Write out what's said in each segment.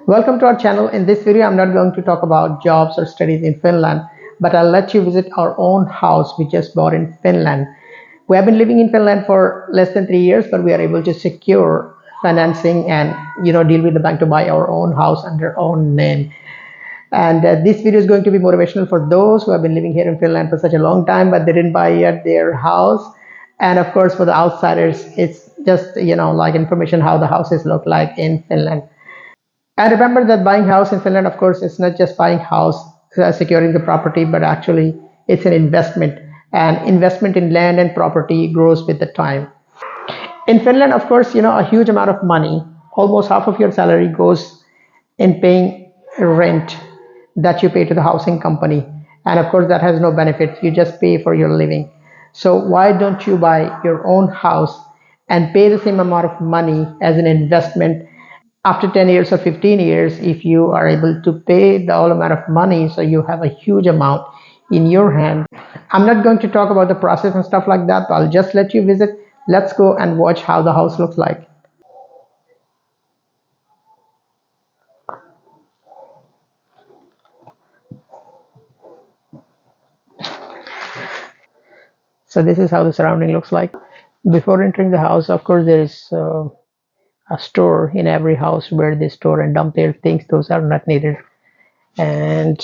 Welcome to our channel. In this video, I'm not going to talk about jobs or studies in Finland, but I'll let you visit our own house we just bought in Finland. We have been living in Finland for less than 3 years, but we are able to secure financing and deal with the bank to buy our own house under our own name. And this video is going to be motivational for those who have been living here in Finland for such a long time, but they didn't buy yet their house. And of course, for the outsiders, it's just like information how the houses look like in Finland. And remember that buying house in Finland, of course, it's not just buying house, securing the property, but actually it's an investment. And investment in land and property grows with the time. In Finland, of course, a huge amount of money, almost half of your salary goes in paying rent that you pay to the housing company. And of course, that has no benefits. You just pay for your living. So why don't you buy your own house and pay the same amount of money as an investment? After 10 years or 15 years, if you are able to pay the whole amount of money, so you have a huge amount in your hand. I'm not going to talk about the process and stuff like that, but I'll just let you visit. Let's go and watch how the house looks like. So this is how the surrounding looks like. Before entering the house, of course, there is a store in every house where they store and dump their things. Those are not needed. And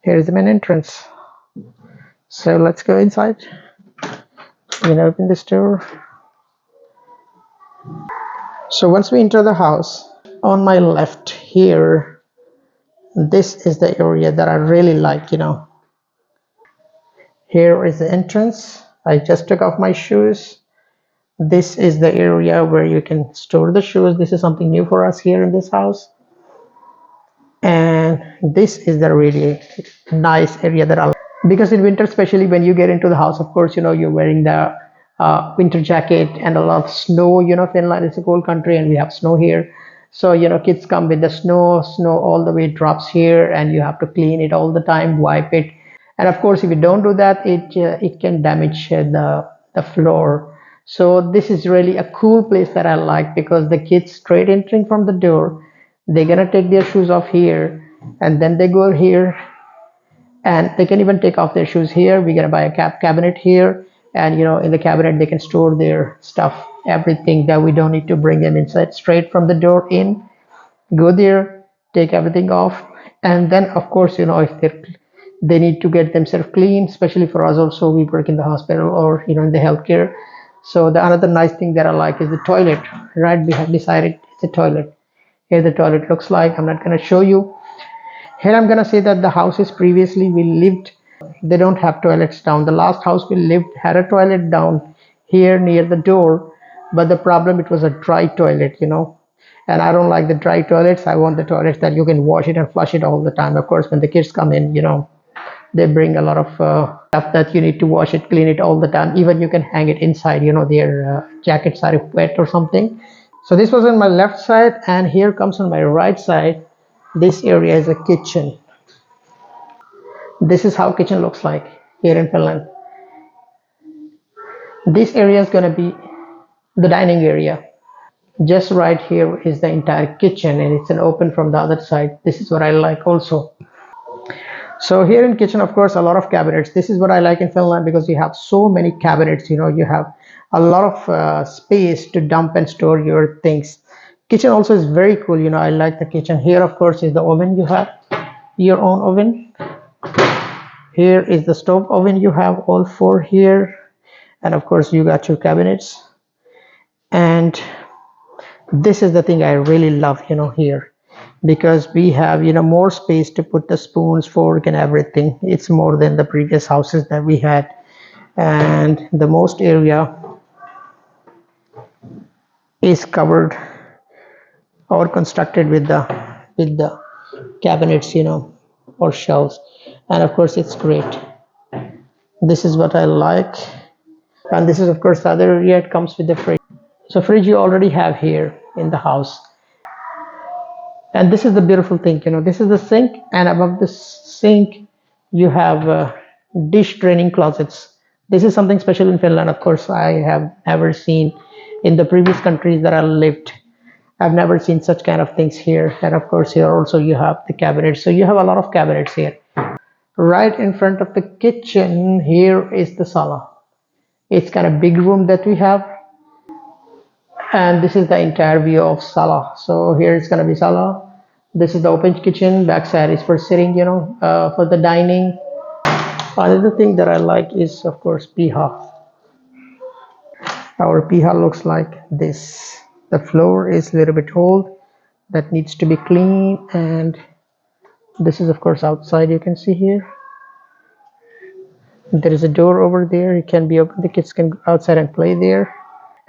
here's the main entrance. So let's go inside. Open this door. So once we enter the house, on my left here, this is the area that I really like. Here is the entrance. I just took off my shoes. This is the area where you can store the shoes. This is something new for us here in this house. And this is the really nice area that I like. Because in winter, especially when you get into the house, of course, you're wearing the winter jacket and a lot of snow. Finland is a cold country and we have snow here. So, kids come with the snow all the way drops here and you have to clean it all the time, wipe it. And of course, if you don't do that, it can damage the floor. So this is really a cool place that I like because the kids straight entering from the door, they're gonna take their shoes off here and then they go here and they can even take off their shoes here. We're gonna buy a cabinet here and in the cabinet they can store their stuff, everything that we don't need to bring them inside, straight from the door in, go there, take everything off. And then of course, if they need to get themselves clean, especially for us also, we work in the hospital or in the healthcare. So the another nice thing that I like is the toilet. Right, we have decided it's a toilet. Here the toilet looks like. I'm not going to show you. Here I'm going to say that the houses previously we lived, they don't have toilets down. The last house we lived had a toilet down here near the door, but the problem, it was a dry toilet, and I don't like the dry toilets. I want the toilets that you can wash it and flush it all the time. Of course, when the kids come in, they bring a lot of stuff that you need to wash it, clean it all the time. Even you can hang it inside, their jackets are wet or something. So this was on my left side, and here comes on my right side. This area is a kitchen. This is how kitchen looks like here in Finland. This area is going to be the dining area. Just right here is the entire kitchen, and it's an open from the other side. This is what I like also. So here in kitchen, of course, a lot of cabinets. This is what I like in Finland because you have so many cabinets. You have a lot of space to dump and store your things. Kitchen also is very cool. I like the kitchen. Here, of course, is the oven. You have your own oven. Here is the stove oven. You have all four here. And of course, you got your cabinets. And this is the thing I really love, here. Because we have more space to put the spoons, fork and everything. It's more than the previous houses that we had. And the most area is covered or constructed with the cabinets, or shelves. And of course it's great. This is what I like. And this is of course the other area. It comes with the fridge. So fridge you already have here in the house. And this is the beautiful thing, this is the sink, and above the sink you have dish draining closets. This is something special in Finland. Of course, I have never seen in the previous countries that I lived. I've never seen such kind of things here. And of course, here also you have the cabinets. So you have a lot of cabinets here. Right in front of the kitchen, here is the sauna. It's kind of big room that we have. And this is the entire view of sala. So here it's gonna be sala. This is the open kitchen. Backside is for sitting, for the dining. Another thing that I like is, of course, piha. Our piha looks like this. The floor is a little bit old. That needs to be clean. And this is, of course, outside. You can see here. There is a door over there. It can be open. The kids can go outside and play there.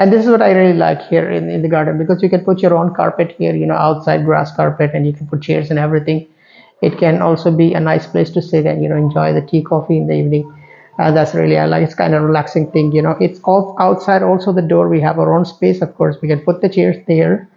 And this is what I really like here in the garden, because you can put your own carpet here, outside grass carpet, and you can put chairs and everything. It can also be a nice place to sit and, enjoy the tea, coffee in the evening. That's really, I like, it's kind of relaxing thing, It's all outside also the door. We have our own space, of course. We can put the chairs there.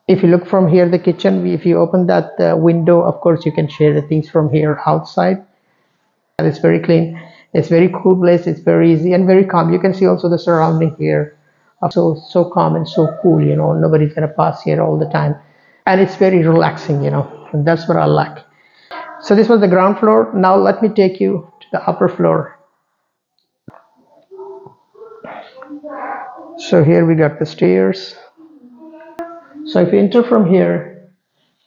If you look from here, the kitchen, if you open that window, of course, you can share the things from here outside. And it's very clean. It's very cool place. It's very easy and very calm. You can see also the surrounding here. So calm and so cool, nobody's gonna pass here all the time, and it's very relaxing, and that's what I like. So this was the ground floor. Now let me take you to the upper floor. So here we got the stairs. So if you enter from here,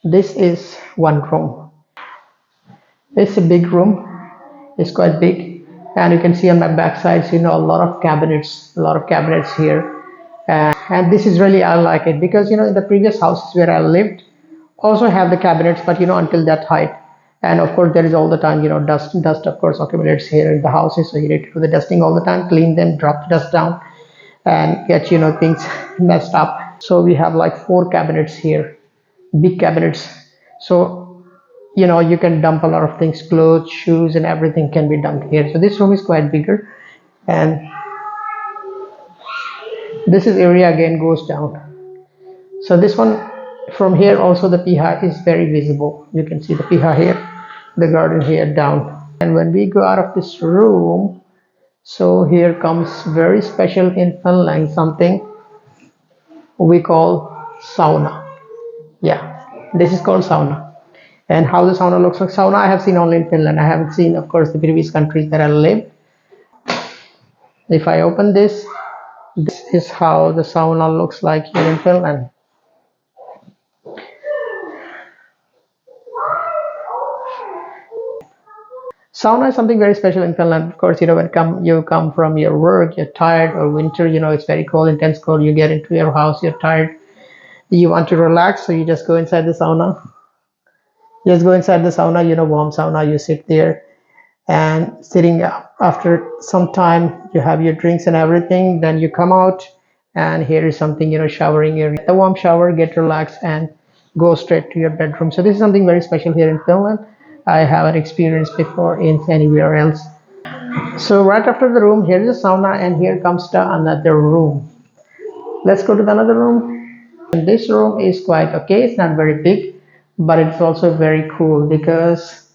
this is one room. It's a big room. It's quite big, and you can see on my back sides, a lot of cabinets here. And this is really, I like it, because in the previous houses where I lived also have the cabinets, but until that height. And of course there is all the time, dust of course accumulates here in the houses, so you need to do the dusting all the time, clean them, drop the dust down, and get things messed up. So we have like 4 cabinets here, big cabinets. So you can dump a lot of things, clothes, shoes, and everything can be dumped here. So this room is quite bigger, and this is area again goes down. So this one from here also the piha is very visible. You can see the piha here, the garden here down. And when we go out of this room, so here comes very special in Finland, something we call sauna. Yeah, this is called sauna. And how the sauna looks like, sauna I have seen only in Finland. I haven't seen, of course, the previous countries that I lived. If I open this is how the sauna looks like here in Finland. Sauna is something very special in Finland. Of course, when you come from your work, you're tired, or winter, it's very cold, intense cold. You get into your house, you're tired, you want to relax, so you just go inside the sauna. Just go inside the sauna, warm sauna. You sit there, and sitting after some time, you have your drinks and everything. Then you come out, and here is something, showering. You get the warm shower, get relaxed, and go straight to your bedroom. So this is something very special here in Finland. I haven't experienced before in anywhere else. So right after the room, here is a sauna, and here comes the another room. Let's go to the another room. And this room is quite okay. It's not very big, but it's also very cool, because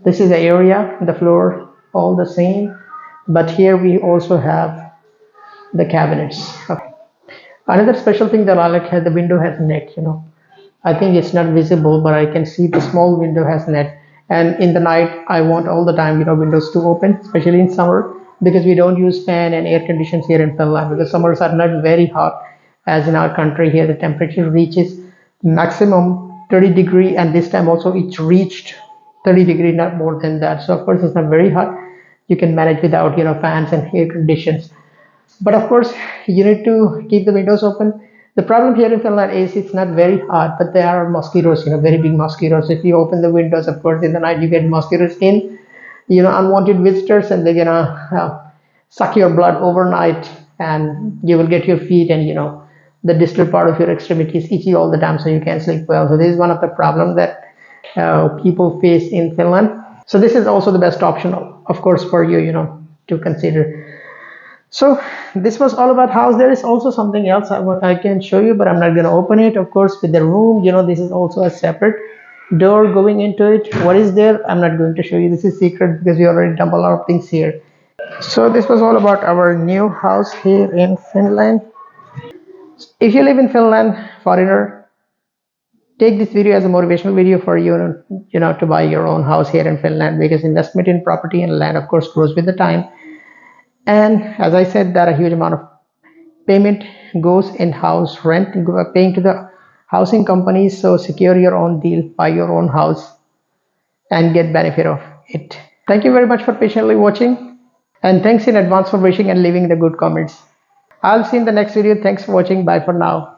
this is the area, the floor, all the same. But here we also have the cabinets. Okay. Another special thing that I like, the window has net. I think it's not visible, but I can see the small window has net. And in the night, I want all the time, windows to open, especially in summer, because we don't use fan and air conditions here in Finland, because summers are not very hot as in our country. Here the temperature reaches maximum 30 degree, and this time also it reached 30 degree, not more than that. So of course it's not very hot. You can manage without fans and air conditions, but of course you need to keep the windows open. The problem here in Finland is it's not very hot, but there are mosquitoes, very big mosquitoes. If you open the windows, of course, in the night you get mosquitoes in, unwanted visitors, and they're gonna suck your blood overnight, and you will get your feet and the distal part of your extremities itchy all the time, so you can't sleep well. So this is one of the problems that people face in Finland. So this is also the best option, of course, for you, to consider. So this was all about house. There is also something else I can show you, but I'm not going to open it. Of course, with the room, this is also a separate door going into it. What is there? I'm not going to show you. This is secret, because we already dumped a lot of things here. So this was all about our new house here in Finland. If you live in Finland, foreigner, take this video as a motivational video for you, to buy your own house here in Finland, because investment in property and land, of course, grows with the time. And as I said, that a huge amount of payment goes in house rent, paying to the housing companies. So secure your own deal, buy your own house, and get benefit of it. Thank you very much for patiently watching, and thanks in advance for wishing and leaving the good comments. I'll see you in the next video. Thanks for watching. Bye for now.